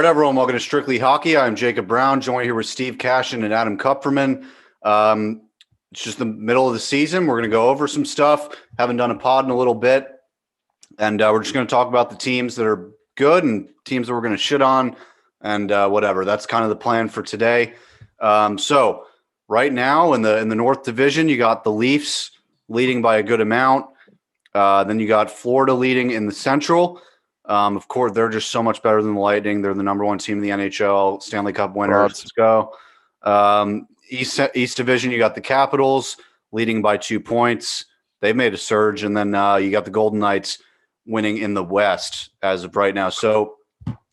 everyone. Welcome to Strictly Hockey. I'm Jacob Brown, joined here with Steve Cashin and Adam Kupferman. It's just the middle of the season. We're going to go over some stuff. Haven't done a pod in a little bit. And we're just going to talk about the teams that are good and teams that we're going to shit on and whatever. That's kind of the plan for today. So right now in the North Division, you got the Leafs leading by a good amount. Then you got Florida leading in the Central. Of course, they're just so much better than the Lightning. They're the number one team in the NHL, Stanley Cup winners. Let's go. East Division, you got the Capitals leading by 2 points. They've made a surge. And then you got the Golden Knights winning in the West as of right now. So,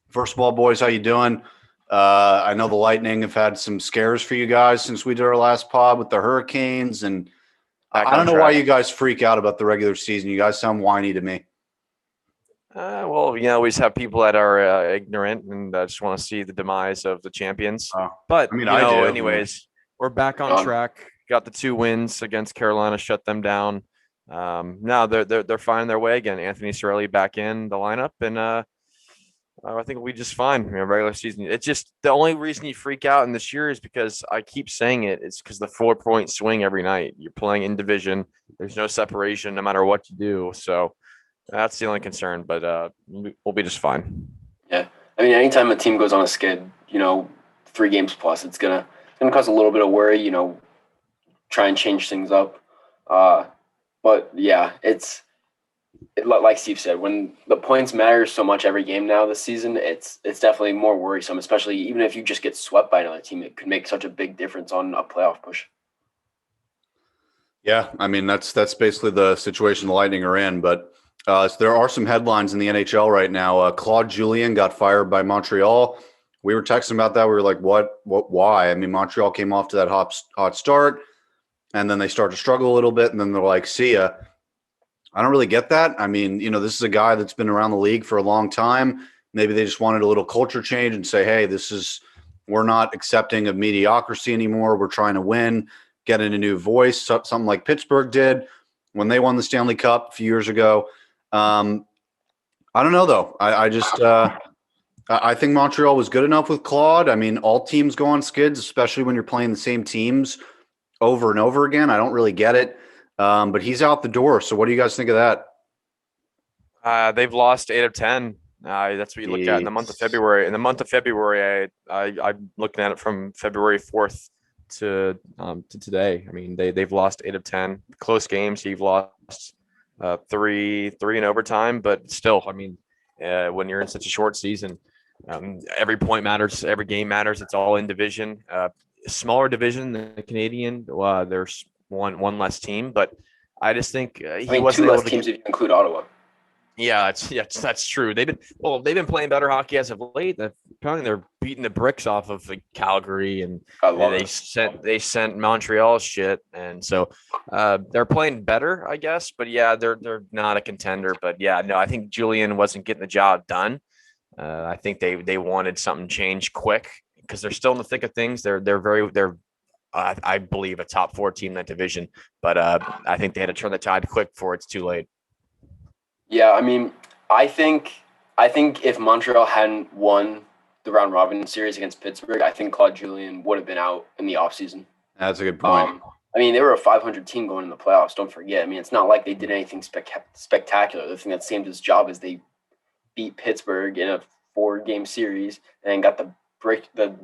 first of all, boys, how you doing? I know the Lightning have had some scares for you guys since we did our last pod with the Hurricanes. And I don't know why you guys freak out about the regular season. You guys sound whiny to me. Well, we always have people that are ignorant and just want to see the demise of the champions. But, I mean, anyways, we're back on track. Got the 2 wins against Carolina, shut them down. Now they're finding their way again. Anthony Cirelli back in the lineup, and I think we'll be just fine. Regular season. It's just the only reason you freak out in this year is because I keep saying it. It's because the 4-point swing every night. You're playing in division. There's no separation no matter what you do. So that's the only concern, but we'll be just fine. Yeah, I mean, anytime a team goes on a skid, 3 games plus, it's gonna cause a little bit of worry. Try and change things up. But yeah, it's like Steve said, when the points matter so much every game now this season, it's definitely more worrisome. Especially even if you just get swept by another team, it could make such a big difference on a playoff push. Yeah, I mean that's basically the situation the Lightning are in, but. So there are some headlines in the NHL right now. Claude Julien got fired by Montreal. We were texting about that. We were like, what, why? I mean, Montreal came off to that hot start, and then they start to struggle a little bit, and then they're like, see ya. I don't really get that. I mean, this is a guy that's been around the league for a long time. Maybe they just wanted a little culture change and say, hey, we're not accepting of mediocrity anymore. We're trying to win, get in a new voice, something like Pittsburgh did when they won the Stanley Cup a few years ago. I don't know, though. I think Montreal was good enough with Claude. I mean, all teams go on skids, especially when you're playing the same teams over and over again. I don't really get it. But he's out the door. So what do you guys think of that? They've lost 8 of 10. That's what you look at in the month of February. In the month of February, I'm looking at it from February 4th to today. I mean, they've lost 8 of 10 close games. You've lost 3 in overtime, but still, I mean, when you're in such a short season, every point matters, every game matters. It's all in division, smaller division than the Canadian. There's one less team, but I just think he wasn't 2 less teams if you include Ottawa. Yeah, that's true. They've been playing better hockey as of late. Apparently, they're beating the bricks off of Calgary, and they sent Montreal shit, and so they're playing better, I guess. But yeah, they're not a contender. But yeah, no, I think Julian wasn't getting the job done. I think they wanted something changed quick because they're still in the thick of things. They're I believe a top 4 team in that division, but I think they had to turn the tide quick before it's too late. Yeah, I mean, I think if Montreal hadn't won the round robin series against Pittsburgh, I think Claude Julien would have been out in the offseason. That's a good point. I mean, they were a 500 team going in the playoffs. Don't forget. I mean, it's not like they did anything spectacular. The thing that saved his job is they beat Pittsburgh in a 4-game series and got the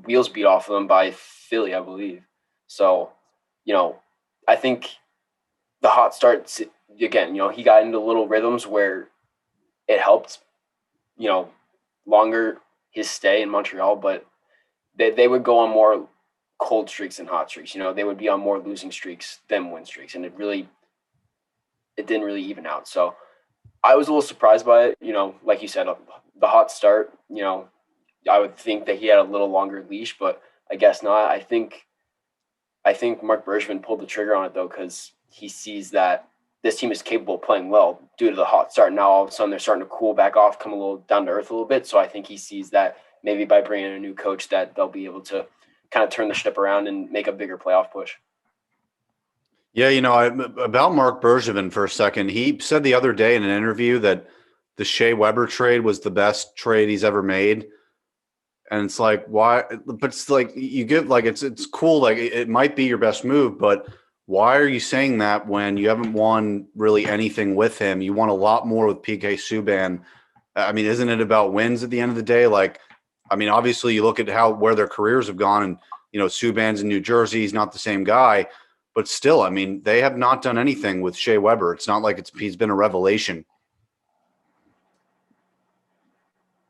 wheels beat off of them by Philly, I believe. So, I think the hot start again, he got into little rhythms where it helped, longer his stay in Montreal, but they would go on more cold streaks than hot streaks. They would be on more losing streaks than win streaks, and it didn't really even out. So I was a little surprised by it. Like you said, the hot start, I would think that he had a little longer leash, but I guess not. I think Marc Bergevin pulled the trigger on it, though, because he sees that this team is capable of playing well due to the hot start. Now, all of a sudden, they're starting to cool back off, come a little down to earth a little bit. So I think he sees that maybe by bringing in a new coach that they'll be able to kind of turn the ship around and make a bigger playoff push. Yeah, about Marc Bergevin for a second. He said the other day in an interview that the Shea Weber trade was the best trade he's ever made. And it's like, why? But it's like you give like it's cool. Like it might be your best move, but why are you saying that when you haven't won really anything with him? You won a lot more with PK Subban. I mean, isn't it about wins at the end of the day? Like, I mean, obviously you look at where their careers have gone, and Subban's in New Jersey. He's not the same guy, but still, I mean, they have not done anything with Shea Weber. It's not like he's been a revelation.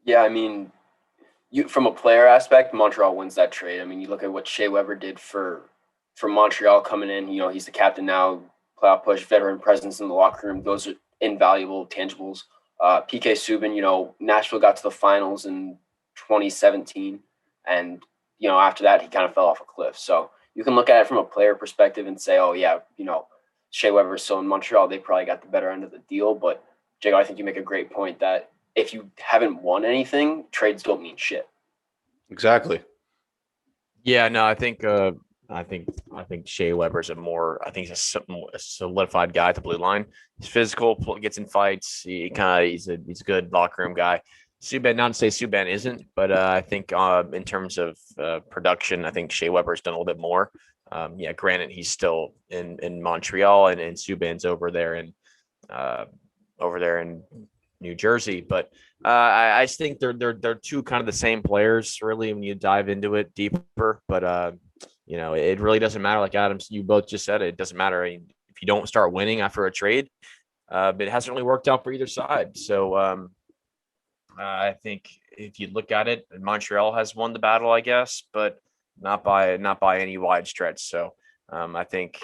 Yeah, I mean, from a player aspect, Montreal wins that trade. I mean, you look at what Shea Weber did for Montreal coming in. He's the captain now, playoff push, veteran presence in the locker room. Those are invaluable tangibles. PK Subban, Nashville got to the finals in 2017, and after that he kind of fell off a cliff. So you can look at it from a player perspective and say, oh yeah, Shea Weber's still in Montreal. They probably got the better end of the deal. But Jacob, I think you make a great point that if you haven't won anything, trades don't mean shit. Exactly. Yeah, no, I think Shea Weber's he's a solidified guy at the blue line. He's physical, gets in fights. He's a good locker room guy. Subban, not to say Subban isn't, but I think in terms of production, I think Shea Weber's done a little bit more. Granted, he's still in Montreal and Subban's over there in New Jersey, but I just think they're two kind of the same players, really, when you dive into it deeper. But it really doesn't matter. Like Adam, you both just said, it doesn't matter. I mean, if you don't start winning after a trade, but it hasn't really worked out for either side. So I think if you look at it, Montreal has won the battle, I guess, but not by any wide stretch. So I think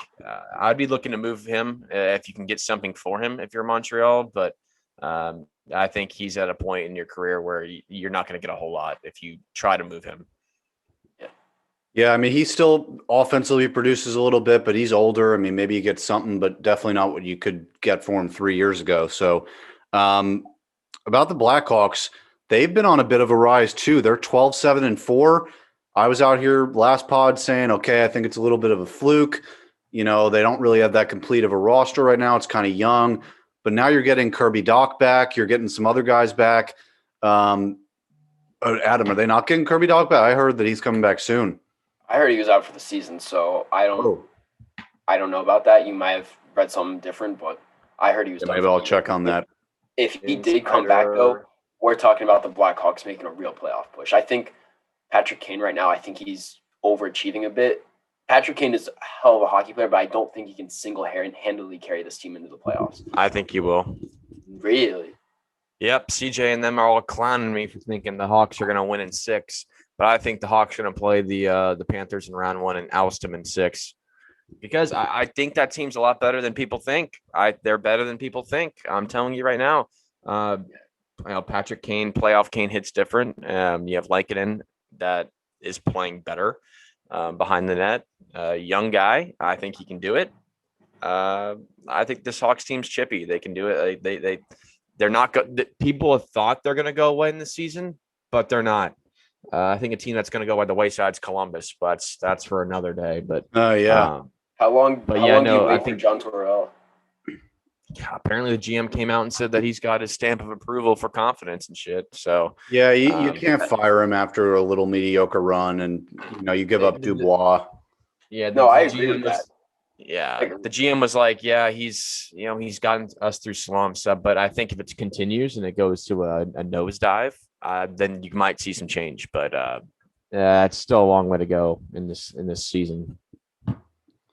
I'd be looking to move him if you can get something for him if you're Montreal, but I think he's at a point in your career where you're not going to get a whole lot if you try to move him. Yeah, I mean, he still offensively produces a little bit, but he's older. I mean, maybe you get something, but definitely not what you could get for him 3 years ago. So about the Blackhawks, they've been on a bit of a rise too. They're 12-7-4. I was out here last pod saying, okay, I think it's a little bit of a fluke. They don't really have that complete of a roster right now. It's kind of young. But now you're getting Kirby Dach back. You're getting some other guys back. Adam, are they not getting Kirby Dach back? I heard that he's coming back soon. I heard he was out for the season, so I don't know about that. You might have read something different, but I heard he was. Maybe I'll check on that. If he did come back, though, we're talking about the Blackhawks making a real playoff push. I think Patrick Kane right now, I think he's overachieving a bit. Patrick Kane is a hell of a hockey player, but I don't think he can single-handedly carry this team into the playoffs. I think he will. Really? Yep. CJ and them are all clowning me for thinking the Hawks are going to win in 6, but I think the Hawks are going to play the Panthers in round 1 and oust them in 6 because I think that team's a lot better than people think. They're better than people think. I'm telling you right now. Patrick Kane, playoff Kane hits different. You have Lehkonen that is playing better behind the net. Young guy. I think he can do it. I think this Hawks team's chippy. They can do it. They're not good. People have thought they're going to go away in the season, but they're not. I think a team that's going to go by the wayside is Columbus, but that's for another day. But yeah. How long do you wait for John Tortorella? Apparently the GM came out and said that he's got his stamp of approval for confidence and shit. So yeah, you can't fire him after a little mediocre run, and you give up Dubois. Yeah, I agree with that. Yeah, the GM was like, yeah, he's gotten us through slumps, but I think if it continues and it goes to a nosedive, then you might see some change. But it's still a long way to go in this season.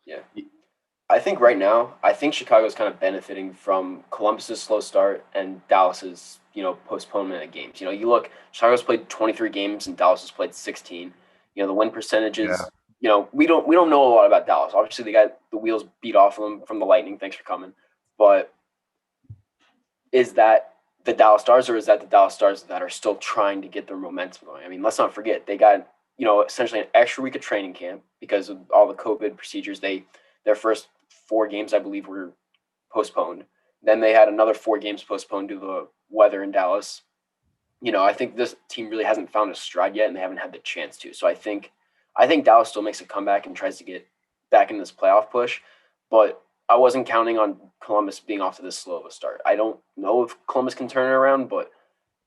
Yeah. I think right now, Chicago's kind of benefiting from Columbus's slow start and Dallas's, postponement of games. You look, Chicago's played 23 games and Dallas has played 16. The win percentages, we don't know a lot about Dallas. Obviously, they got the wheels beat off of them from the Lightning. Thanks for coming. But is that the Dallas Stars, or is that the Dallas Stars that are still trying to get their momentum going? I mean, let's not forget, they got, essentially an extra week of training camp because of all the COVID procedures. Their first 4 games, I believe, were postponed. Then they had another 4 games postponed due to the weather in Dallas. I think this team really hasn't found a stride yet, and they haven't had the chance to. So I think Dallas still makes a comeback and tries to get back in this playoff push. But I wasn't counting on Columbus being off to this slow of a start. I don't know if Columbus can turn it around, but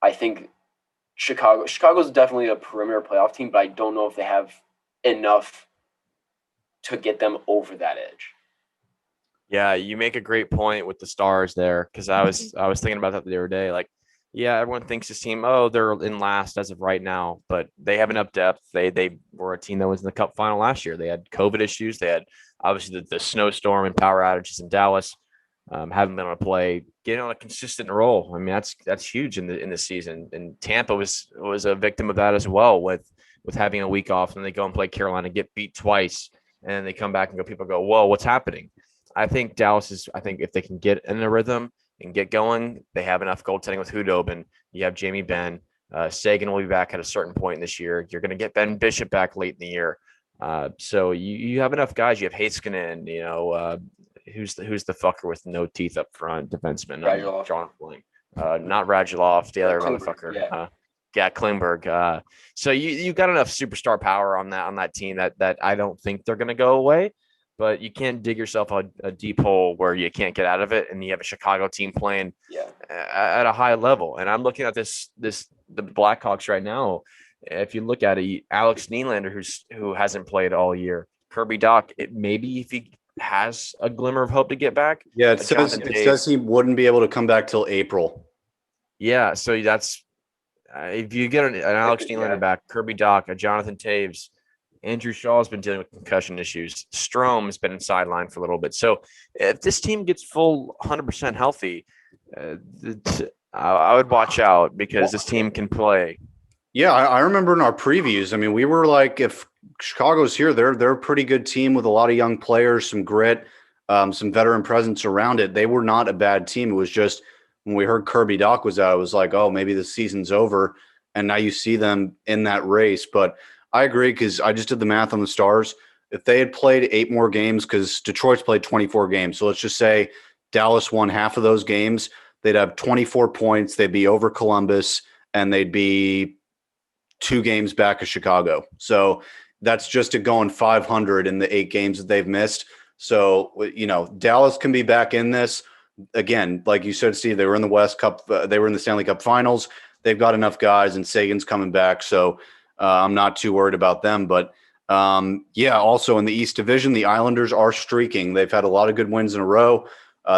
I think Chicago. Chicago's definitely a perimeter playoff team, but I don't know if they have enough to get them over that edge. Yeah, you make a great point with the Stars there, because I was thinking about that the other day. Like, yeah, everyone thinks this team, oh, they're in last as of right now, but they have enough depth. They were a team that was in the Cup final last year. They had COVID issues. They had obviously the snowstorm and power outages in Dallas. Haven't been able to play, getting on a consistent roll. I mean, that's huge in the season. And Tampa was a victim of that as well, with having a week off, and they go and play Carolina, get beat twice, and they come back and people go, whoa, what's happening? I think Dallas is. I think if they can get in a rhythm and get going, they have enough goaltending with Hudobin. You have Jamie Benn. Sagan will be back at a certain point this year. You're going to get Ben Bishop back late in the year. So you have enough guys. You have Heiskanen. Who's the fucker with no teeth up front, defenseman? John Blank. Not Radulov, the other motherfucker. Yeah, Klingberg. So you got enough superstar power on that team that I don't think they're going to go away. But you can't dig yourself a deep hole where you can't get out of it, and you have a Chicago team playing at a high level. And I'm looking at the Blackhawks right now. If you look at it, Alex Nylander, who hasn't played all year, Kirby Dach, maybe if he has a glimmer of hope to get back. Yeah, it says he wouldn't be able to come back till April. Yeah, so that's if you get an Alex Nylander back, Kirby Dach, a Jonathan Taves. Andrew Shaw has been dealing with concussion issues. Strome has been in sideline for a little bit. So if this team gets full 100% healthy, I would watch out, because this team can play. Yeah, I remember in our previews, I mean, we were like, if Chicago's here, they're a pretty good team with a lot of young players, some grit, some veteran presence around it. They were not a bad team. It was just when we heard Kirby Dach was out, it was like, oh, maybe the season's over. And now you see them in that race. But I agree, because I just did the math on the Stars. If they had played 8 more games, because Detroit's played 24 games. So let's just say Dallas won half of those games. They'd have 24 points. They'd be over Columbus, and they'd be 2 games back of Chicago. So that's just to going 500 in the 8 games that they've missed. So, Dallas can be back in this. Again, like you said, Steve, they were in the West Cup. They were in the Stanley Cup Finals. They've got enough guys, and Sagan's coming back. So I'm not too worried about them. But, also in the East Division, the Islanders are streaking. They've had a lot of good wins in a row.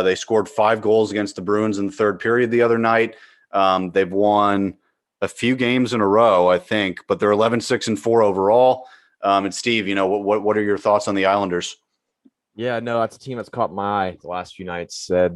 They scored 5 goals against the Bruins in the third period the other night. They've won a few games in a row, I think, but they're 11-6-4 overall. And Steve, what are your thoughts on the Islanders? Yeah, no, that's a team that's caught my eye the last few nights. In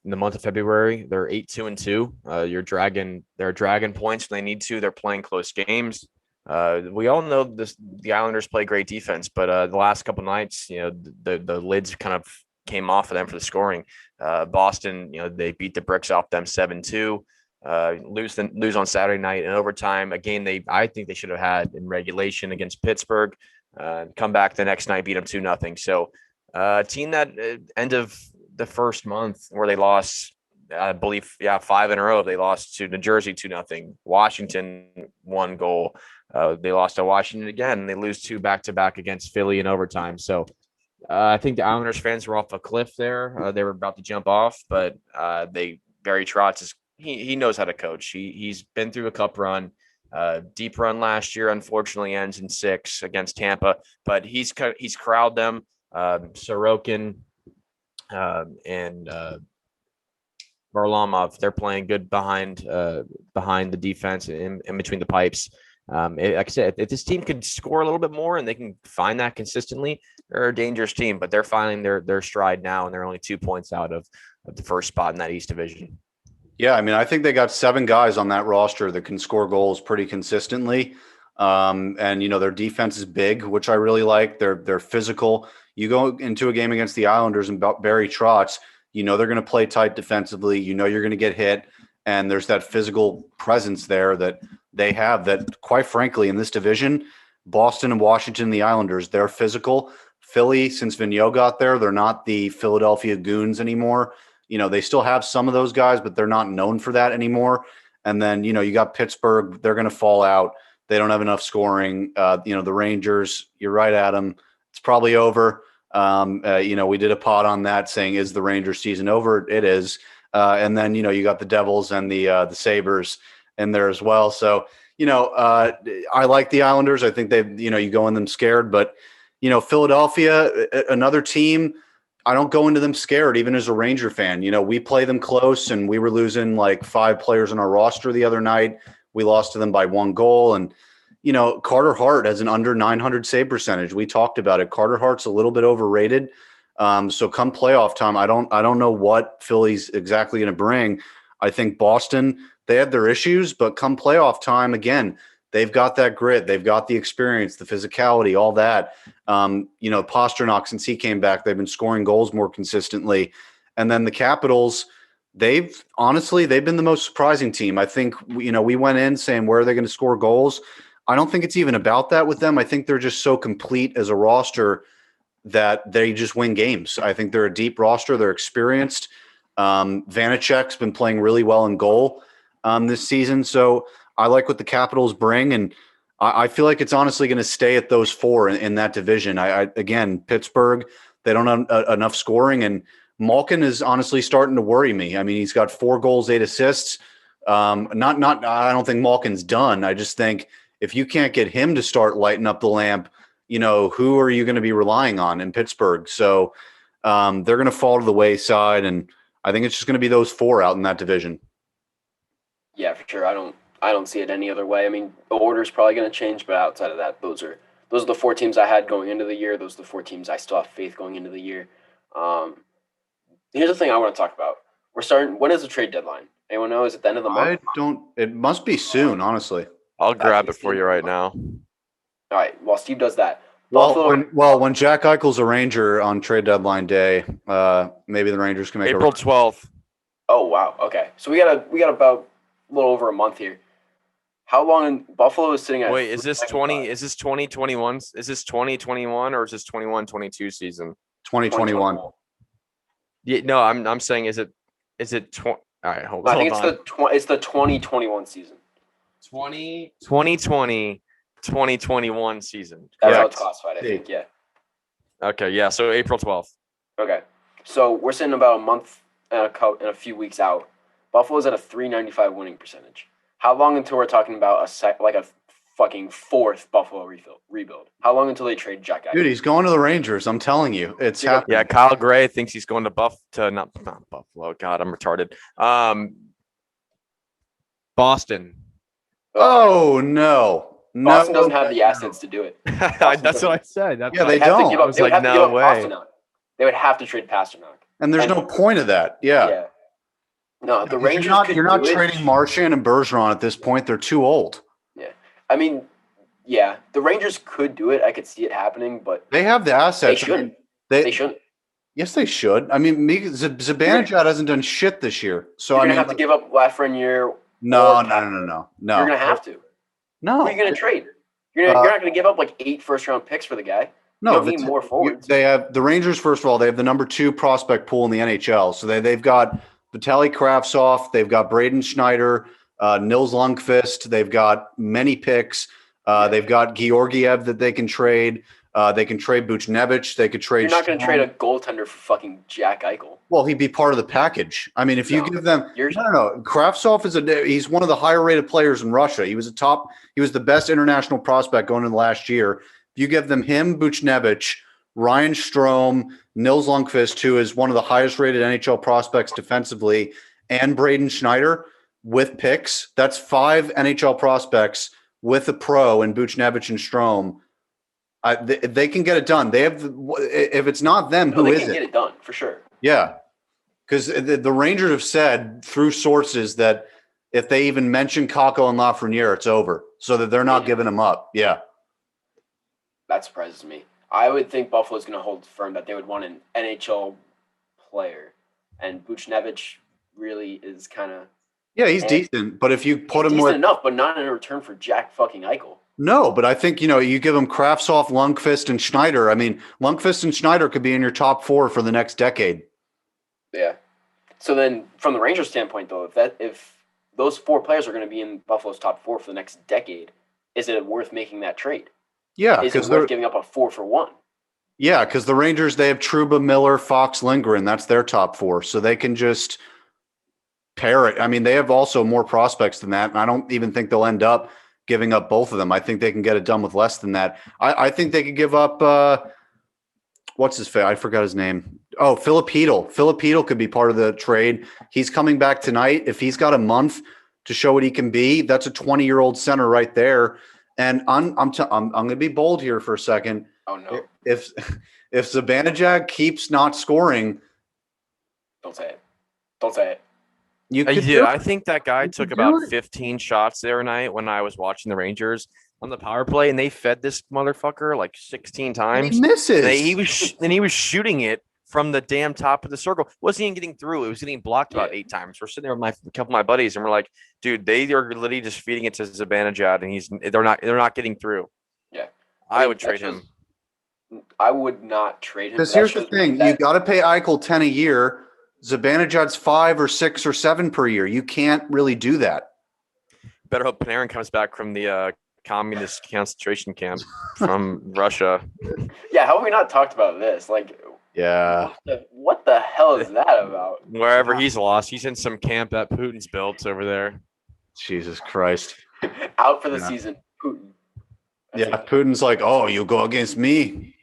the month of February, they're 8-2-2. They're dragging points when they need to. They're playing close games. We all know the Islanders play great defense, but the last couple nights, the lids kind of came off of them for the scoring. Boston, they beat the bricks off them 7-2. Lose on Saturday night in overtime, a game I think they should have had in regulation against Pittsburgh. Come back the next night, beat them 2-0. So team that end of the first month where they lost, I believe, 5 in a row. They lost to New Jersey 2-0. Washington 1 goal. They lost to Washington again. They lose 2 back-to-back against Philly in overtime. So I think the Islanders fans were off a cliff there. They were about to jump off, but Barry Trotz he knows how to coach. He's been through a cup run, deep run last year. Unfortunately, ends in 6 against Tampa, but he's corralled them. Sorokin and Varlamov, they're playing good behind the defense in between the pipes. Like I said, if this team can score a little bit more and they can find that consistently, they're a dangerous team. But they're finding their stride now, and they're only 2 points out of the first spot in that East Division. Yeah, I mean, I think they got 7 guys on that roster that can score goals pretty consistently. And their defense is big, which I really like. They're physical. You go into a game against the Islanders and Barry Trotz, they're going to play tight defensively. You're going to get hit, and there's that physical presence there that they have that, quite frankly, in this division, Boston and Washington, the Islanders, they're physical. Philly, since Vigneault got there, they're not the Philadelphia Goons anymore. They still have some of those guys, but they're not known for that anymore. And then, you got Pittsburgh, they're going to fall out. They don't have enough scoring. The Rangers, you're right, Adam. It's probably over. We did a pod on that saying, is the Rangers season over? It is. And then, you got the Devils and the Sabres in there as well. So, I like the Islanders. I think you go in them scared, but Philadelphia, another team, I don't go into them scared, even as a Ranger fan. We play them close, and we were losing like 5 players on our roster the other night. We lost to them by 1 goal. And, Carter Hart has an under 900 save percentage. We talked about it. Carter Hart's a little bit overrated. So come playoff time, I don't know what Philly's exactly going to bring. I think Boston, they had their issues, but come playoff time, again, they've got that grit. They've got the experience, the physicality, all that. Pasternak, since he came back, they've been scoring goals more consistently. And then the Capitals, they've been the most surprising team. I think, we went in saying, where are they going to score goals? I don't think it's even about that with them. I think they're just so complete as a roster that they just win games. I think they're a deep roster. They're experienced. Vanacek's been playing really well in goal this season. So I like what the Capitals bring, and I feel like it's honestly going to stay at those 4 in that division. Again, Pittsburgh, they don't have enough scoring, and Malkin is honestly starting to worry me. I mean, he's got 4 goals, 8 assists. I don't think Malkin's done. I just think if you can't get him to start lighting up the lamp, who are you going to be relying on in Pittsburgh? So they're going to fall to the wayside, and I think it's just going to be those 4 out in that division. Yeah, for sure. I don't see it any other way. I mean, the order's probably going to change, but outside of that, those are the 4 teams I had going into the year. Those are the 4 teams I still have faith going into the year. Here's the thing I want to talk about. When is the trade deadline? Anyone know? Is it the end of the month? It must be soon, honestly. I'll grab it for you right now. All right. While Steve does that. When Jack Eichel's a Ranger on trade deadline day, maybe the Rangers can make April 12th. Oh wow. Okay. So we got about a little over a month here. How long Buffalo is sitting at? Wait, is this 2021? Is this 2021 or is this 21-22 season? 2021. Yeah, no, I'm saying is it 20? All right, hold on. I think it's the 2021 season. 2020 2021 season. That's how it's classified, I think. Yeah. Okay. Yeah. So April 12th. Okay. So we're sitting about a month and a few weeks out. Buffalo's at a .395 winning percentage. How long until we're talking about a fucking 4th Buffalo rebuild? How long until they trade Jack Eichel? Dude, he's going to the Rangers. I'm telling you, it's happening. Yeah, Kyle Gray thinks he's going to not Buffalo. God, I'm retarded. Boston. Oh no. Boston doesn't have the assets to do it. That's what I said. They don't. I was like, no way. They would have to trade Pasternak. And there's no point of that. Yeah. No, the Rangers. You're not trading Marchand and Bergeron at this point. They're too old. Yeah. I mean, yeah, the Rangers could do it. I could see it happening, but they have the assets. They shouldn't. They shouldn't. Yes, they should. I mean, Zibanejad hasn't done shit this year. So you're gonna have to give up Lafreniere. No. You're gonna have to. No. Who are you going to trade? You're not going to give up like 8 first-round picks for the guy. No, you don't need more forwards. They have the Rangers. First of all, they have the number 2 prospect pool in the NHL. So they've got Vitaly Kravtsov, they've got Braden Schneider, Nils Lundqvist. They've got many picks. They've got Georgiev that they can trade. They can trade Buchnevich. They could trade. You're not going to trade a goaltender for fucking Jack Eichel. Well, he'd be part of the package. I mean, if you give them, no. Kravtsov he's one of the higher rated players in Russia. He was the best international prospect going into last year. If you give them him, Buchnevich, Ryan Strome, Nils Lundqvist, who is one of the highest rated NHL prospects defensively, and Braden Schneider with picks, that's 5 NHL prospects with a pro in Buchnevich and Strome. They can get it done. They have. If it's not them, who is it? They can get it done for sure. Yeah, because the Rangers have said through sources that if they even mention Kakko and Lafreniere, it's over. So that they're not giving them up. Yeah, that surprises me. I would think Buffalo's going to hold firm that they would want an NHL player, and Buchnevich really is kind of. Yeah, he's decent, but if you put him with enough, but not in return for Jack fucking Eichel. No, but I think, you give them Kravtsov, Lundqvist, and Schneider. I mean, Lundqvist and Schneider could be in your top 4 for the next decade. Yeah. So then from the Rangers standpoint, though, if those 4 players are going to be in Buffalo's top 4 for the next decade, is it worth making that trade? Yeah. Is it worth giving up a 4 for 1? Yeah, because the Rangers, they have Trouba, Miller, Fox, Lindgren. That's their top 4. So they can just pair it. I mean, they have also more prospects than that, and I don't even think they'll end up giving up both of them. I think they can get it done with less than that. I think they could give up what's his face? I forgot his name. Oh, Filipino. Filipino could be part of the trade. He's coming back tonight. If he's got a month to show what he can be, that's a 20-year-old center right there. And I'm going to be bold here for a second. Oh no! If Zibanejad keeps not scoring, don't say it. Don't say it. I think that guy took about 15 shots the other night when I was watching the Rangers on the power play, and they fed this motherfucker like 16 times. He misses. And he was shooting it from the damn top of the circle. Wasn't even getting through. It was getting blocked about 8 times. We're sitting there with a couple of my buddies, and we're like, dude, they are literally just feeding it to Zibanejad, and they're not getting through. Yeah, I would trade him. I would not trade him. Because here's the thing: you got to pay Eichel 10 a year. Zibanejad's 5 or 6 or 7 per year. You can't really do that. Better hope Panarin comes back from the communist concentration camp from Russia. Yeah, how have we not talked about this? Like, yeah, what the hell is that about? Wherever he's lost, he's in some camp that Putin's built over there. Jesus Christ! Out for the season, Putin. That's Putin's like, oh, you go against me.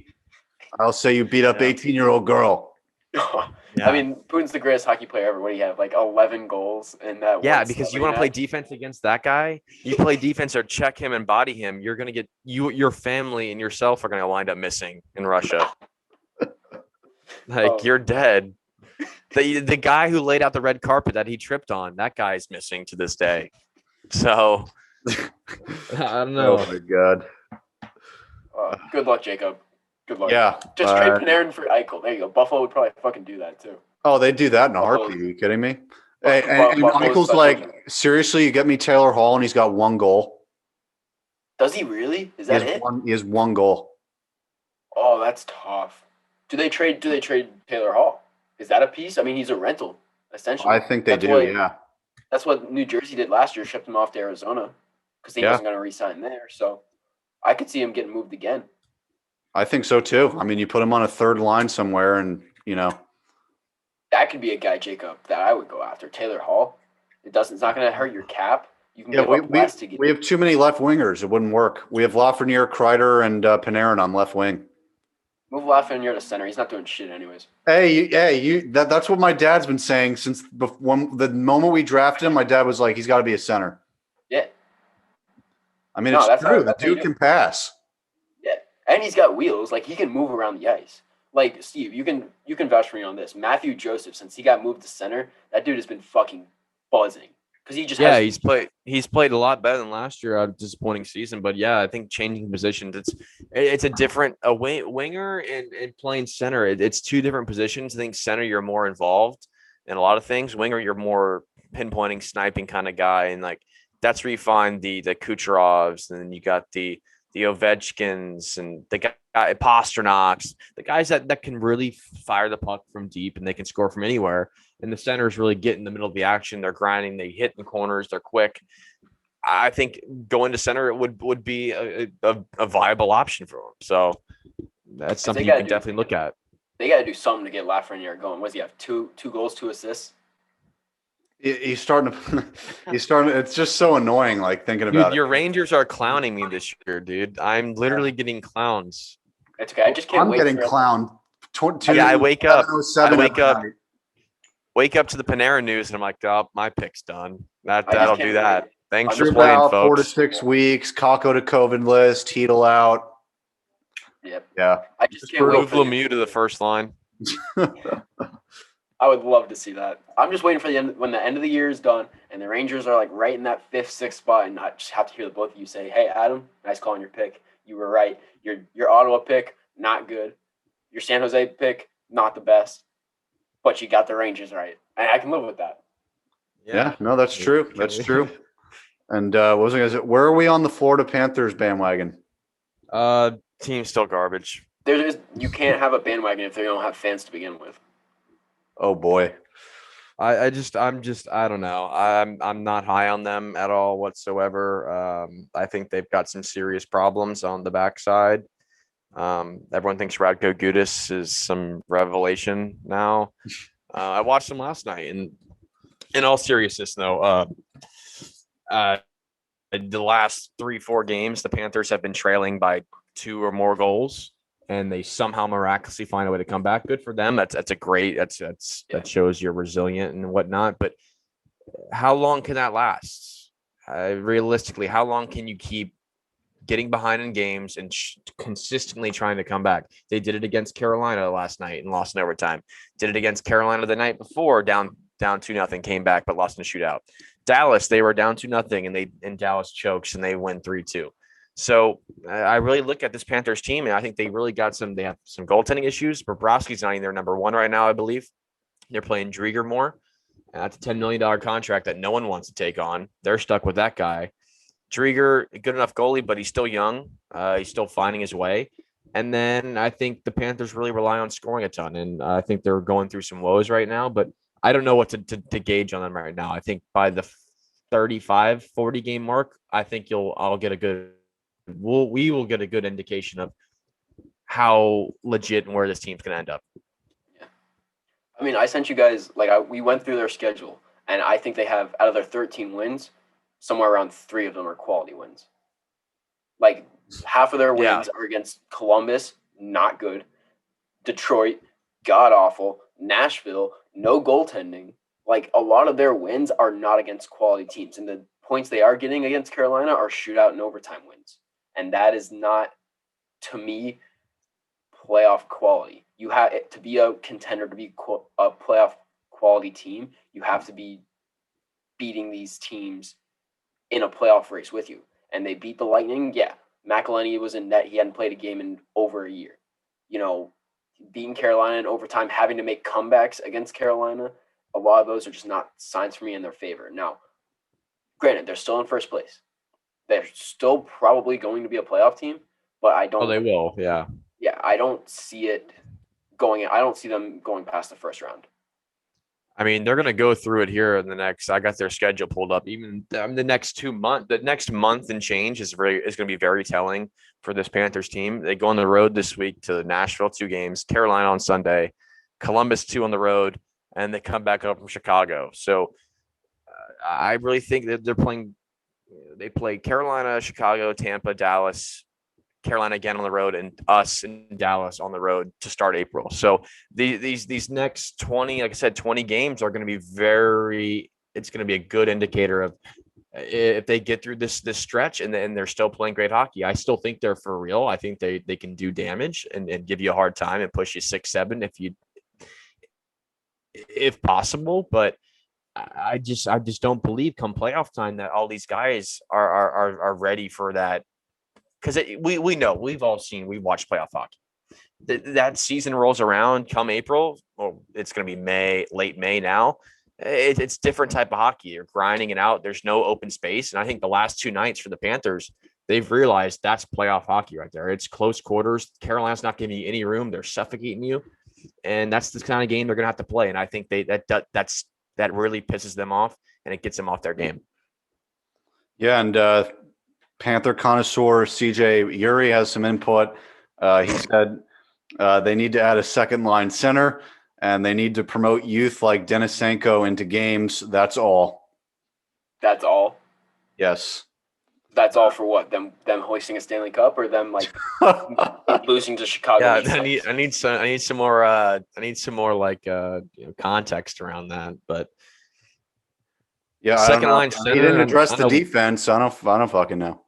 I'll say you beat up 18-year-old girl. Yeah. I mean, Putin's the greatest hockey player ever. What do you have? Like 11 goals in that. Yeah, because you want to play defense against that guy. You play defense or check him and body him. You're gonna get your family and yourself are gonna wind up missing in Russia. You're dead. The guy who laid out the red carpet that he tripped on, that guy's missing to this day. So I don't know. Oh my god. Good luck, Jacob. Good luck. Yeah. Just trade Panarin for Eichel. There you go. Buffalo would probably fucking do that too. Oh, they'd do that in a heartbeat. Are you kidding me? Hey, and Eichel's like, seriously, you get me Taylor Hall and he's got 1 goal. Does he really? Is that it? He has 1 goal. Oh, that's tough. Do they trade Taylor Hall? Is that a piece? I mean, he's a rental, essentially. I think they do, yeah. That's what New Jersey did last year, shipped him off to Arizona because he wasn't going to re-sign there. So I could see him getting moved again. I think so too. I mean, you put him on a third line somewhere and, that could be a guy, Jacob, that I would go after. Taylor Hall. It's not going to hurt your cap. You can give up less to get. We have too many left wingers. It wouldn't work. We have Lafreniere, Kreider, and Panarin on left wing. Move Lafreniere to center. He's not doing shit anyways. That's what my dad's been saying since the moment we drafted him. My dad was like, he's got to be a center. Yeah. I mean, it's true. The dude can pass. Yeah, and he's got wheels. Like, he can move around the ice. Like, Steve, you can vouch for me on this. Matthew Joseph, since he got moved to center, that dude has been fucking buzzing. Because he just he's played a lot better than last year. A disappointing season, but yeah, I think changing positions, it's a different winger and playing center. It's 2 different positions. I think center you're more involved in a lot of things. Winger you're more pinpointing, sniping kind of guy, and like that's where you find the Kucherovs, and then you got the Ovechkins and the guy Pasternak's, the guys that can really fire the puck from deep and they can score from anywhere. And the centers really get in the middle of the action. They're grinding. They hit in the corners. They're quick. I think going to center would be a viable option for them. So that's something you can definitely look at. They got to do something to get Lafreniere going. What does he have? 2 goals, 2 assists. He's starting to. It's just so annoying. Like thinking about your Rangers are clowning me this year, dude. I'm literally getting clowns. It's okay. I just can't. I'm getting clowned. I wake up. Wake up to the Panarin news, and I'm like, oh, my pick's done. That'll do that. Thanks for playing, folks. 4 to 6 weeks. Kakko to COVID list. Heedle out. Yep. Yeah. I just can't move Lemieux to the first line. I would love to see that. I'm just waiting for the end when the end of the year is done and the Rangers are like right in that 5th, 6th spot, and I just have to hear the both of you say, "Hey, Adam, nice calling your pick. You were right. Your Ottawa pick, not good. Your San Jose pick, not the best. But you got the Rangers right, and I can live with that." Yeah, no, that's true. That's true. And what was I going to say? Where are we on the Florida Panthers bandwagon? Team's still garbage. You can't have a bandwagon if they don't have fans to begin with. Oh boy. I'm I don't know. I'm not high on them at all whatsoever. I think they've got some serious problems on the backside. Everyone thinks Radko Gudas is some revelation now. I watched them last night, and in all seriousness, though, the last 3-4 games, the Panthers have been trailing by 2 or more goals, and they somehow miraculously find a way to come back. Good for them. That shows you're resilient and whatnot. But how long can that last? Realistically, how long can you keep getting behind in games and consistently trying to come back? They did it against Carolina last night and lost in overtime. Did it against Carolina the night before, down 2-0, came back but lost in a shootout. Dallas, they were down 2-0 and Dallas chokes and they win 3-2. So I really look at this Panthers team and I think they have some goaltending issues. Bobrovsky's not even their number one right now, I believe. They're playing Drieger more. That's a $10 million contract that no one wants to take on. They're stuck with that guy. Drieger, a good enough goalie, but he's still young. He's still finding his way. And then I think the Panthers really rely on scoring a ton. And I think they're going through some woes right now, but I don't know what to gauge on them right now. I think by the 35, 40 game mark, I think we will get a good indication of how legit and where this team's going to end up. Yeah. I mean, I sent you guys, we went through their schedule, and I think they have, out of their 13 wins, somewhere around 3 of them are quality wins. Like, half of their wins are against Columbus, not good. Detroit, god-awful. Nashville, no goaltending. Like, a lot of their wins are not against quality teams. And the points they are getting against Carolina are shootout and overtime wins. And that is not, to me, playoff quality. You have to be a contender, to be a playoff quality team, you have to be beating these teams in a playoff race with you. And they beat the Lightning. Yeah, McElhinney was in net. He hadn't played a game in over a year. Beating Carolina in overtime, having to make comebacks against Carolina, a lot of those are just not signs for me in their favor. Now, granted, they're still in first place. They're still probably going to be a playoff team, but I don't. Oh, they will, yeah. Yeah, I don't see it going. I don't see them going past the first round. I mean, they're going to go through it here in the next. I got their schedule pulled up. Even the next 2 months, the next month and change is going to be very telling for this Panthers team. They go on the road this week to Nashville, 2 games, Carolina on Sunday, Columbus 2 on the road, and they come back up from Chicago. So I really think that they're playing. They play Carolina, Chicago, Tampa, Dallas, Carolina again on the road, and us in Dallas on the road to start April. So these next 20, like I said, 20 games are going to be it's going to be a good indicator of if they get through this stretch and they're still playing great hockey. I still think they're for real. I think they can do damage and give you a hard time and push you 6-7 if possible. But I just don't believe come playoff time that all these guys are ready for that. Because we know, we've watched playoff hockey. That season rolls around come April. Well, it's going to be late May now. It's different type of hockey. You're grinding it out. There's no open space. And I think the last 2 nights for the Panthers, they've realized that's playoff hockey right there. It's close quarters. Carolina's not giving you any room. They're suffocating you. And that's the kind of game they're going to have to play. And I think that really pisses them off and it gets them off their game. Yeah. And, Panther connoisseur CJ Uri has some input. He said they need to add a second line center and they need to promote youth like Denisenko into games. That's all. That's all? Yes. That's all for what? Them hoisting a Stanley Cup or them losing to Chicago? Yeah, I need some more like context around that, but yeah, second line center. He didn't address the defense. I don't fucking know.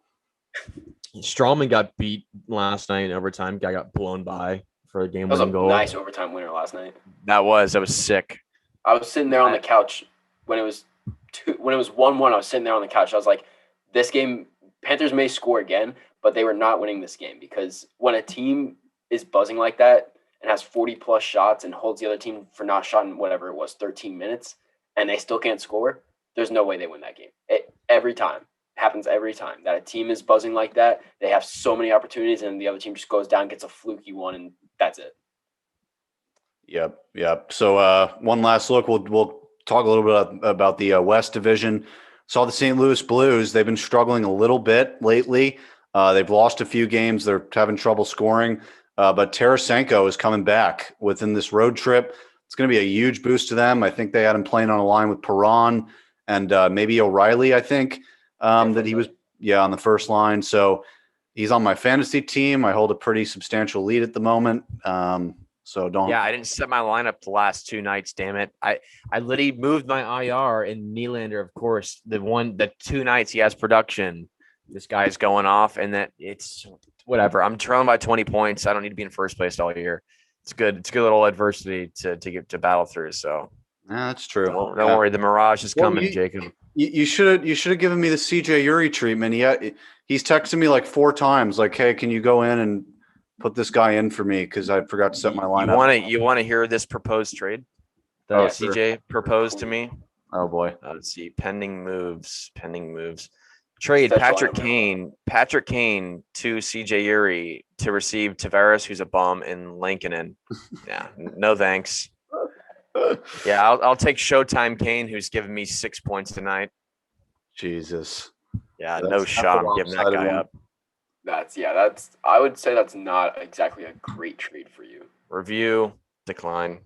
Strawman got beat last night in overtime. Guy got blown by for a game-winning goal. Nice overtime winner last night. That was sick. I was sitting there on the couch when it was 1-1. I was sitting there on the couch. I was like, this game, Panthers may score again, but they were not winning this game because when a team is buzzing like that and has 40-plus shots and holds the other team for not shot in whatever it was, 13 minutes, and they still can't score, there's no way they win that game. Every time. Happens every time that a team is buzzing like that. They have so many opportunities and the other team just goes down, gets a fluky one, and that's it. Yep. So one last look. We'll talk a little bit about the West Division. Saw the St. Louis Blues. They've been struggling a little bit lately. They've lost a few games. They're having trouble scoring. But Tarasenko is coming back within this road trip. It's going to be a huge boost to them. I think they had him playing on a line with Perron and maybe O'Reilly, I think. That he was on the first line. So he's on my fantasy team. I hold a pretty substantial lead at the moment. So don't. Yeah, I didn't set my lineup the last 2 nights. Damn it! I literally moved my IR and Nylander, of course. The 2 nights he has production. This guy's going off, and that it's whatever. I'm trailing by 20 points. I don't need to be in first place all year. It's good. It's a good little adversity to get to battle through. So yeah, that's true. Don't worry. The mirage is coming, Jacob. You should have given me the CJ Uri treatment. He's texted me like 4 times, like, "Hey, can you go in and put this guy in for me?" Because I forgot to set my lineup. You want to hear this proposed trade that CJ proposed to me? Oh boy. Let's see. Pending moves. Trade Patrick Kane to CJ Uri to receive Tavares, who's a bum, and Lankinen. Yeah, no thanks. Yeah, I'll take Showtime Kane, who's given me 6 points tonight. Jesus. Yeah, no shot. I'm giving that guy up. I would say that's not exactly a great trade for you. Review, decline.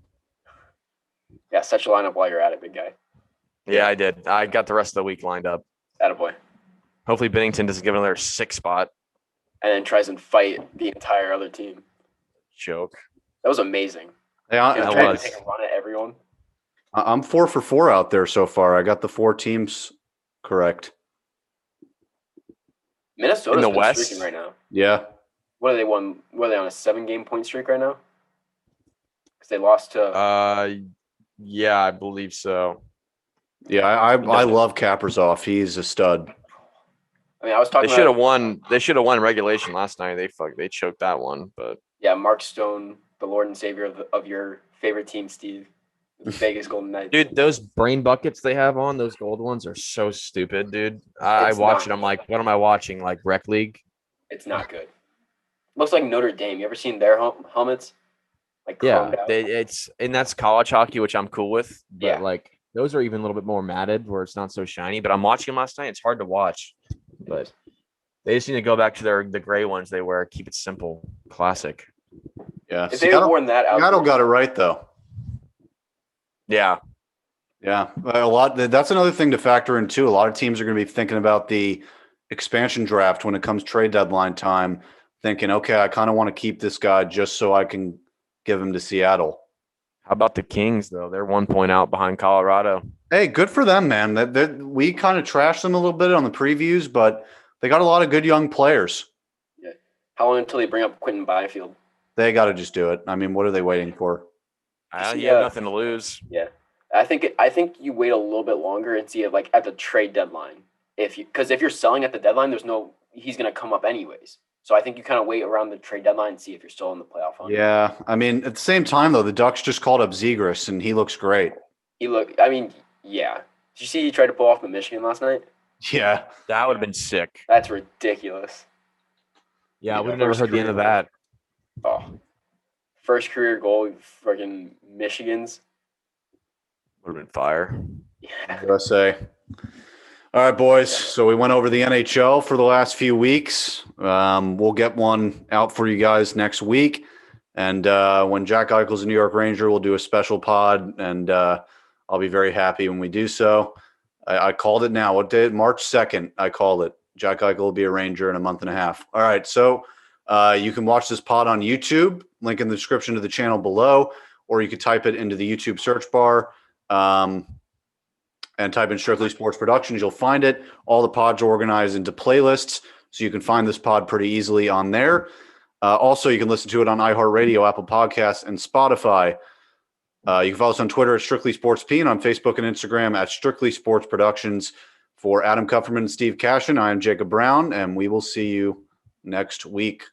Yeah, set your lineup while you're at it, big guy. Yeah, I did. I got the rest of the week lined up. Attaboy. Hopefully Bennington doesn't give another 6 spot. And then tries and fight the entire other team. Joke. That was amazing. Yeah, trying to take a run at everyone. I'm 4 for 4 out there so far. I got the 4 teams correct. Minnesota's in the West streaking right now. Yeah. What are they on a 7-game point streak right now? Because they lost to. Yeah, I believe so. Yeah, I love Kaprizov. He's a stud. I mean, I was talking. They should have won. They should have won regulation last night. They choked that one, but yeah, Mark Stone, the Lord and Savior of your favorite team, Steve, the Vegas Golden Knights. Dude, those brain buckets they have on those gold ones are so stupid, dude. I watch it. I'm like, what am I watching? Like Rec League? It's not good. Looks like Notre Dame. You ever seen their helmets? Like and that's college hockey, which I'm cool with. But yeah, like those are even a little bit more matted, where it's not so shiny. But I'm watching them last night. It's hard to watch. But they just need to go back to the gray ones they wear. Keep it simple, classic. Yeah, if they had worn that out, Seattle got it right though. Yeah, a lot. That's another thing to factor in too. A lot of teams are going to be thinking about the expansion draft when it comes trade deadline time, thinking, okay, I kind of want to keep this guy just so I can give him to Seattle. How about the Kings though? They're 1 point out behind Colorado. Hey, good for them, man. We kind of trashed them a little bit on the previews, but they got a lot of good young players. Yeah. How long until they bring up Quentin Byfield? They got to just do it. I mean, what are they waiting for? You have nothing to lose. Yeah, I think you wait a little bit longer and see it like at the trade deadline. Because if you're selling at the deadline, he's going to come up anyways. So I think you kind of wait around the trade deadline and see if you're still in the playoff hunt. Yeah, I mean, at the same time though, the Ducks just called up Zegras and he looks great. Yeah. Did you see he tried to pull off the Michigan last night? Yeah, that would have been sick. That's ridiculous. Yeah, we've never heard the end of that. Oh, first career goal, freaking Michigan's. Would have been fire. Yeah. What I say. All right, boys. So we went over the NHL for the last few weeks. We'll get one out for you guys next week. And when Jack Eichel's a New York Ranger, we'll do a special pod. And I'll be very happy when we do so. I called it now. What day? March 2nd, I called it. Jack Eichel will be a Ranger in a month and a half. All right, so you can watch this pod on YouTube. Link in the description to the channel below. Or you could type it into the YouTube search bar. And type in Strictly Sports Productions. You'll find it. All the pods are organized into playlists, so you can find this pod pretty easily on there. Also, you can listen to it on iHeartRadio, Apple Podcasts, and Spotify. You can follow us on Twitter at Strictly Sports P and on Facebook and Instagram at Strictly Sports Productions. For Adam Kupferman and Steve Cashin, I am Jacob Brown, and we will see you next week.